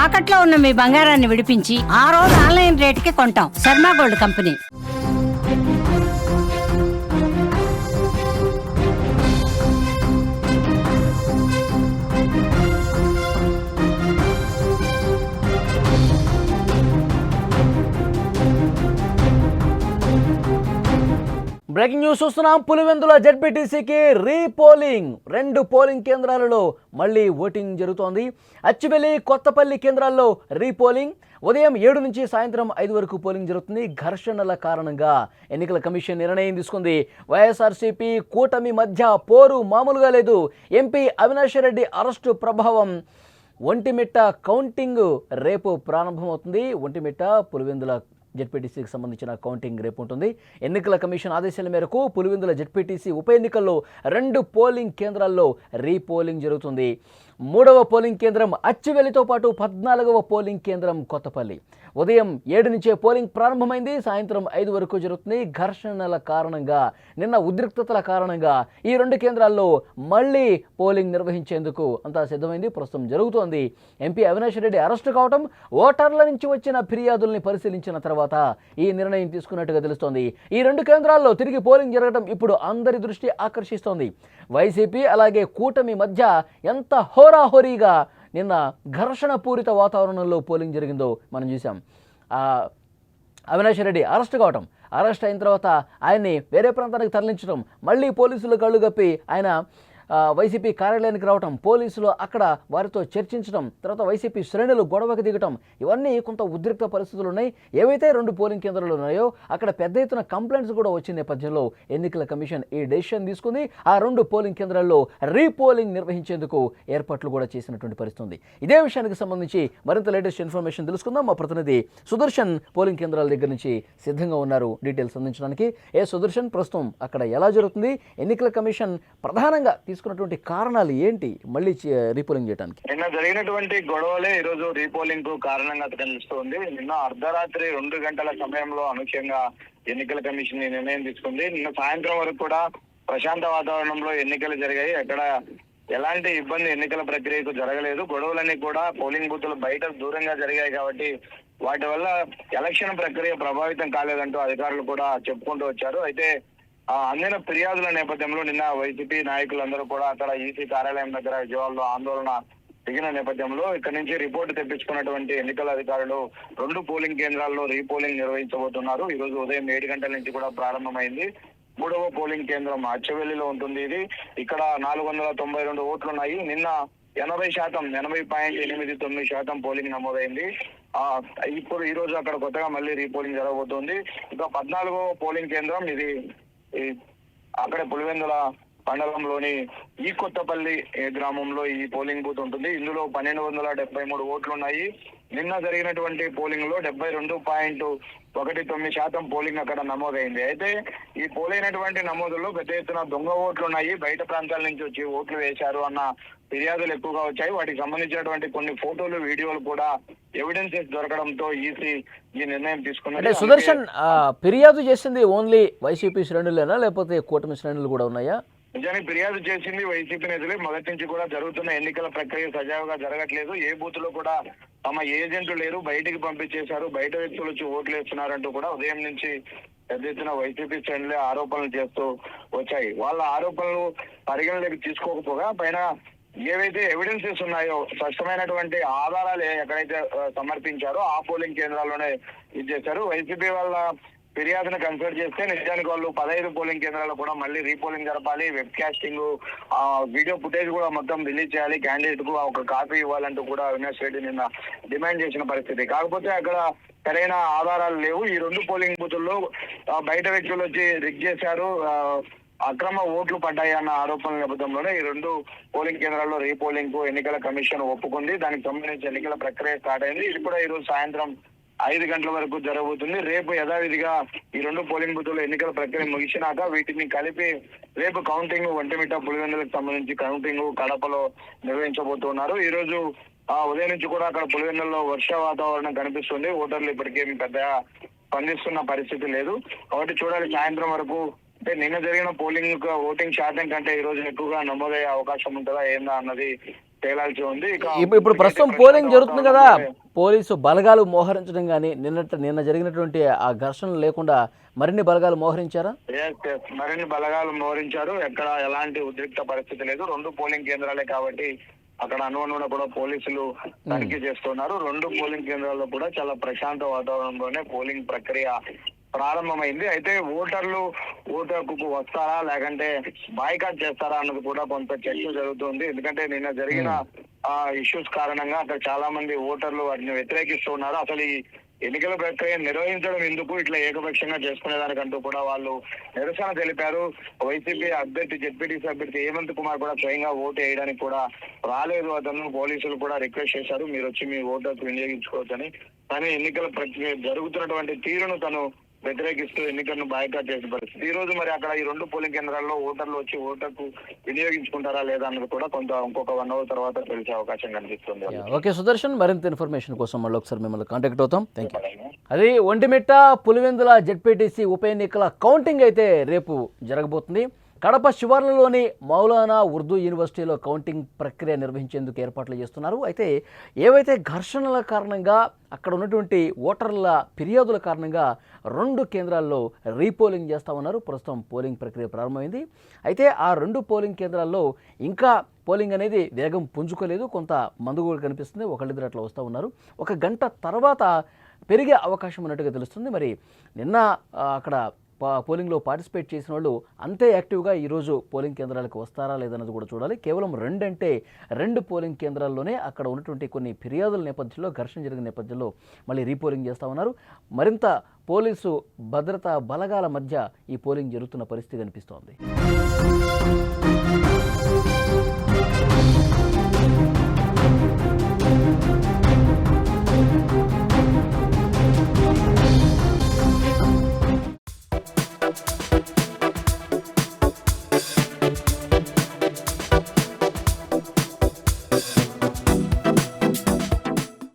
తాకట్లో ఉన్న మీ బంగారాన్ని విడిపించి ఆ రోజు ఆన్లైన్ రేటుకి కొంటాం. Sharma gold company. Breaking news చూస్తున్నాం. పులివెందుల జెడ్పీటీసీకి రీపోలింగ్. 2 పోలింగ్ కేంద్రాలలో మళ్ళీ ఓటింగ్ జరుగుతోంది. అచ్చివెల్లి, కొత్తపల్లి కేంద్రాల్లో రీపోలింగ్. ఉదయం 7 నుంచి సాయంత్రం 5 వరకు పోలింగ్ జరుగుతుంది. ఘర్షణల కారణంగా ఎన్నికల కమిషన్ నిర్ణయం తీసుకుంది. వైఎస్ఆర్సీపీ కూటమి మధ్య పోరు మామూలుగా లేదు. ఎంపీ అవినాష్ రెడ్డి అరెస్టు ప్రభావం. ఒంటిమిట్ట కౌంటింగ్ రేపు ప్రారంభమవుతుంది. ఒంటిమిట్ట పులివెందుల జెడ్పీటీసీకి సంబంధించిన కౌంటింగ్ రేపు ఉంటుంది. ఎన్నికల కమిషన్ ఆదేశాల మేరకు పులివెందుల జెడ్పీటీసీ ఉప ఎన్నికల్లో 2 పోలింగ్ కేంద్రాల్లో రీపోలింగ్ జరుగుతుంది. 3వ పోలింగ్ కేంద్రం అచ్చివెల్లితో పాటు 14వ పోలింగ్ కేంద్రం కొత్తపల్లి. ఉదయం 7 నుంచే పోలింగ్ ప్రారంభమైంది. సాయంత్రం 5 వరకు జరుగుతుంది. ఘర్షణల కారణంగా, నిన్న ఉద్రిక్తతల కారణంగా ఈ 2 కేంద్రాల్లో మళ్ళీ పోలింగ్ నిర్వహించేందుకు అంతా సిద్ధమైంది. ప్రస్తుతం జరుగుతోంది. ఎంపీ అవినాష్ రెడ్డి అరెస్టు కావడం, ఓటర్ల నుంచి వచ్చిన ఫిర్యాదుల్ని పరిశీలించిన తర్వాత ఈ నిర్ణయం తీసుకున్నట్టుగా తెలుస్తోంది. ఈ 2 కేంద్రాల్లో తిరిగి పోలింగ్ జరగడం ఇప్పుడు అందరి దృష్టి ఆకర్షిస్తోంది. వైసీపీ అలాగే కూటమి మధ్య ఎంత హోరాహోరీగా నిన్న ఘర్షణ పూరిత వాతావరణంలో పోలింగ్ జరిగిందో మనం చూసాం. అవినాష్ రెడ్డి అరెస్ట్ కావటం, అరెస్ట్ అయిన తర్వాత ఆయన్ని వేరే ప్రాంతానికి తరలించడం, మళ్ళీ పోలీసులు కళ్ళు కప్పి ఆయన వైసీపీ కార్యాలయానికి రావటం, పోలీసులు అక్కడ వారితో చర్చించడం, తర్వాత వైసీపీ శ్రేణులు గొడవకు దిగటం, ఇవన్నీ కొంత ఉద్రిక్త పరిస్థితులు ఉన్నాయి. ఏవైతే 2 పోలింగ్ కేంద్రాలు ఉన్నాయో అక్కడ పెద్ద ఎత్తున కంప్లైంట్స్ కూడా వచ్చిన నేపథ్యంలో ఎన్నికల కమిషన్ ఈ డెసిషన్ తీసుకుంది. ఆ 2 పోలింగ్ కేంద్రాల్లో రీపోలింగ్ నిర్వహించేందుకు ఏర్పాట్లు కూడా చేసినటువంటి పరిస్థితి. ఇదే విషయానికి సంబంధించి మరింత లేటెస్ట్ ఇన్ఫర్మేషన్ తెలుసుకుందాం. మా ప్రతినిధి సుదర్శన్ పోలింగ్ కేంద్రాల దగ్గర నుంచి సిద్ధంగా ఉన్నారు డీటెయిల్స్ అందించడానికి. సుదర్శన్, ప్రస్తుతం అక్కడ ఎలా జరుగుతుంది? ఎన్నికల కమిషన్ ప్రధానంగా తీసుకున్నటువంటి కారణాలు ఏంటి మళ్ళీ రీపోలింగ్ చేయడానికి? నిన్న జరిగినటువంటి గొడవలే ఈ రోజు రీపోలింగ్ కు కారణంగా కనిపిస్తుంది. నిన్న అర్ధరాత్రి 2 గంటల సమయంలో అనూహ్యంగా ఎన్నికల కమిషన్ నిర్ణయం తీసుకుంది. నిన్న సాయంత్రం వరకు కూడా ప్రశాంత వాతావరణంలో ఎన్నికలు జరిగాయి. అక్కడ ఎలాంటి ఇబ్బంది ఎన్నికల ప్రక్రియకు జరగలేదు. గొడవలన్నీ కూడా పోలింగ్ బూతులు బయట దూరంగా జరిగాయి కాబట్టి వాటి వల్ల ఎలక్షన్ ప్రక్రియ ప్రభావితం కాలేదంటూ అధికారులు కూడా చెప్పుకుంటూ వచ్చారు. అయితే అందిన ఫిర్యాదుల నేపథ్యంలో నిన్న వైసీపీ నాయకులందరూ కూడా అక్కడ ఈసీ కార్యాలయం దగ్గర విజయవాడలో ఆందోళన దిగిన నేపథ్యంలో ఇక్కడి నుంచి రిపోర్టు తెప్పించుకున్నటువంటి ఎన్నికల అధికారులు 2 పోలింగ్ కేంద్రాల్లో రీపోలింగ్ నిర్వహించబోతున్నారు. ఈ రోజు ఉదయం 7 గంటల నుంచి కూడా ప్రారంభమైంది. 3వ పోలింగ్ కేంద్రం అచ్చవెల్లిలో ఉంటుంది. ఇక్కడ 492 ఓట్లు ఉన్నాయి. నిన్న 80%, 80.89% పోలింగ్ నమోదైంది. ఇప్పుడు ఈ రోజు అక్కడ కొత్తగా మళ్ళీ రీపోలింగ్ జరగబోతోంది. ఇంకా 14వ పోలింగ్ కేంద్రం ఇది అక్కడే పులివెందుల మండలంలోని ఈ కొత్తపల్లి గ్రామంలో ఈ పోలింగ్ బూత్ ఉంటుంది. ఇందులో 1273 ఓట్లు ఉన్నాయి. నిన్న జరిగినటువంటి పోలింగ్ లో 72.19% పోలింగ్ అక్కడ నమోదైంది. అయితే ఈ పోలైనటువంటి నమోదుల్లో పెద్ద ఎత్తున దొంగ ఓట్లు ఉన్నాయి, బయట ప్రాంతాల నుంచి వచ్చి ఓట్లు వేశారు అన్న ఫిర్యాదులు ఎక్కువగా వచ్చాయి. వాటికి సంబంధించినటువంటి కొన్ని ఫోటోలు, వీడియోలు కూడా ఎవిడెన్సెస్ దొరకడంతో ఈసీ ఈ నిర్ణయం తీసుకున్నారు. సుదర్శన్, ఫిర్యాదు చేసింది ఓన్లీ వైసీపీ శ్రేణులేనా లేకపోతే కూటమి శ్రేణులు కూడా ఉన్నాయా? నిజానికి ఫిర్యాదు చేసింది వైసీపీ నేతలే. మొదటి నుంచి కూడా జరుగుతున్న ఎన్నికల ప్రక్రియ సజావుగా జరగట్లేదు, ఏ బూత్ లో కూడా తమ ఏజెంట్లు లేరు, బయటికి పంపించేశారు, బయట వ్యక్తులు వచ్చి ఓట్లు వేస్తున్నారంటూ కూడా ఉదయం నుంచి పెద్ద ఎత్తున వైసీపీ శ్రేణులే ఆరోపణలు చేస్తూ వచ్చాయి. వాళ్ళ ఆరోపణలు పరిగణలోకి తీసుకోకపోగా పైన ఏవైతే ఎవిడెన్సెస్ ఉన్నాయో, స్పష్టమైనటువంటి ఆధారాలు ఎక్కడైతే సమర్పించారో ఆ పోలింగ్ కేంద్రాల్లోనే ఇది చేశారు. వైసీపీ వాళ్ళ ఫిర్యాదును కన్సిడర్ చేస్తే నిజానికి వాళ్ళు 15 పోలింగ్ కేంద్రాల్లో కూడా మళ్ళీ రీపోలింగ్ జరపాలి, వెబ్ కాస్టింగ్, వీడియో ఫుటేజ్ కూడా మొత్తం రిలీజ్ చేయాలి, క్యాండిడేట్ కు ఒక కాపీ ఇవ్వాలంటూ కూడా అవినాష్ రెడ్డి నిన్న డిమాండ్ చేసిన పరిస్థితి. కాకపోతే అక్కడ సరైన ఆధారాలు లేవు. ఈ 2 పోలింగ్ బూతుల్లో బయట వ్యక్తులు వచ్చి రిగ్ చేశారు, అక్రమ ఓట్లు పడ్డాయి అన్న ఆరోపణల నేపథ్యంలోనే ఈ 2 పోలింగ్ కేంద్రాల్లో రీపోలింగ్ కు ఎన్నికల కమిషన్ ఒప్పుకుంది. దానికి సంబంధించి ఎన్నికల ప్రక్రియ స్టార్ట్ అయింది. ఇది కూడా ఈ రోజు సాయంత్రం 5 గంటల వరకు జరగబోతుంది. రేపు యథావిధిగా ఈ 2 పోలింగ్ బూతుల్లో ఎన్నికల ప్రక్రియ ముగిసినాక వీటిని కలిపి రేపు కౌంటింగ్ ఒంటిమిట్ట, పులివెందులకు సంబంధించి కౌంటింగ్ కడపలో నిర్వహించబోతున్నారు. ఈ రోజు ఉదయం నుంచి కూడా అక్కడ పులివెందుల్లో వర్ష వాతావరణం కనిపిస్తుంది. ఓటర్లు ఇప్పటికేమి పెద్దగా స్పందిస్తున్న పరిస్థితి లేదు. కాబట్టి చూడాలి సాయంత్రం వరకు. అంటే నిన్న జరిగిన ఓటింగ్ శాతం కంటే ఈ రోజు ఎక్కువగా నమోదయ్యే అవకాశం ఉంటుందా ఏందా అన్నది తేలాల్సి ఉంది. ఇక ఇప్పుడు ప్రస్తుతం పోలింగ్ జరుగుతుంది కదా, పోలీసు బలగాలు మోహరించడం కానీ నిన్న జరిగినటువంటి ఆ ఘర్షణ లేకుండా మరిన్ని బలగాలు మోహరించారా? మరిన్ని బలగాలు మోహరించారు. ఎక్కడ ఎలాంటి ఉద్రిక్త పరిస్థితి లేదు. 2 పోలింగ్ కేంద్రాలే కాబట్టి అక్కడ అనుగుణంగా కూడా పోలీసులు తనిఖీ చేస్తున్నారు. 2 పోలింగ్ కేంద్రాల్లో కూడా చాలా ప్రశాంత వాతావరణంలోనే పోలింగ్ ప్రక్రియ ప్రారంభమైంది. అయితే ఓటర్లు ఓటుకు వస్తారా లేకంటే బాయ్కాట్ చేస్తారా అన్నది కూడా కొంత చర్చ జరుగుతుంది. ఎందుకంటే నిన్న జరిగిన ఇష్యూస్ కారణంగా అక్కడ చాలా మంది ఓటర్లు వాటిని వ్యతిరేకిస్తున్నారు. అసలు ఈ ఎన్నికల ప్రక్రియ నిర్వహించడం ఎందుకు ఇట్లా ఏకపక్షంగా చేసుకునేదానికంటూ కూడా వాళ్ళు నిరసన తెలిపారు. వైసీపీ అభ్యర్థి జెడ్పీటీసీ అభ్యర్థి హేమంత్ కుమార్ కూడా స్వయంగా ఓటు వేయడానికి కూడా రాలేదు. అతను పోలీసులు కూడా రిక్వెస్ట్ చేశారు, మీరు వచ్చి మీ ఓటుకు వినియోగించుకోవచ్చని. కానీ ఎన్నికల ప్రక్రియ జరుగుతున్నటువంటి తీరును తను వ్యతిరేకిస్తూ ఎన్నికలను బాయ్కాట్ చేసిన పరిస్థితి. ఈ రోజు మరి అక్కడ ఈ 2 పోలింగ్ కేంద్రాల్లో ఓటర్లు వచ్చి ఓటుకు వినియోగించుకుంటారా లేదా అన్నది కూడా ఇంకొక 1 అవర్ తర్వాత తెలిసే అవకాశం కనిపిస్తుంది. ఓకే సుదర్శన్, మరింత ఇన్ఫర్మేషన్ కోసం మళ్ళీ ఒకసారి మిమ్మల్ని కాంటాక్ట్ అవుతాం. Thank you. అది ఒంటిమిట్ట పులివెందుల జెడ్పీటీసీ ఉప ఎన్నికల కౌంటింగ్ అయితే రేపు జరగబోతుంది. కడప శివార్లలోని మౌలానా ఉర్దూ యూనివర్సిటీలో కౌంటింగ్ ప్రక్రియ నిర్వహించేందుకు ఏర్పాట్లు చేస్తున్నారు. అయితే ఏవైతే ఘర్షణల కారణంగా అక్కడ ఉన్నటువంటి ఓటర్ల ఫిర్యాదుల కారణంగా 2 కేంద్రాల్లో రీపోలింగ్ చేస్తా ఉన్నారు. ప్రస్తుతం పోలింగ్ ప్రక్రియ ప్రారంభమైంది. అయితే ఆ 2 పోలింగ్ కేంద్రాల్లో ఇంకా పోలింగ్ అనేది వేగం పుంజుకోలేదు. కొంత మందు కూడా కనిపిస్తుంది. ఒకళ్ళిద్దరు అట్లా వస్తూ ఉన్నారు. 1 గంట తర్వాత పెరిగే అవకాశం ఉన్నట్టుగా తెలుస్తుంది. మరి నిన్న అక్కడ పోలింగ్లో పార్టిసిపేట్ చేసిన వాళ్ళు అంతే యాక్టివ్గా ఈరోజు పోలింగ్ కేంద్రాలకు వస్తారా లేదన్నది కూడా చూడాలి. కేవలం 2 పోలింగ్ కేంద్రాల్లోనే అక్కడ ఉన్నటువంటి కొన్ని ఫిర్యాదుల నేపథ్యంలో ఘర్షణ జరిగిన నేపథ్యంలో మళ్ళీ రీపోలింగ్ చేస్తూ ఉన్నారు. మరింత పోలీసు భద్రతా బలగాల మధ్య ఈ పోలింగ్ జరుగుతున్న పరిస్థితి కనిపిస్తోంది.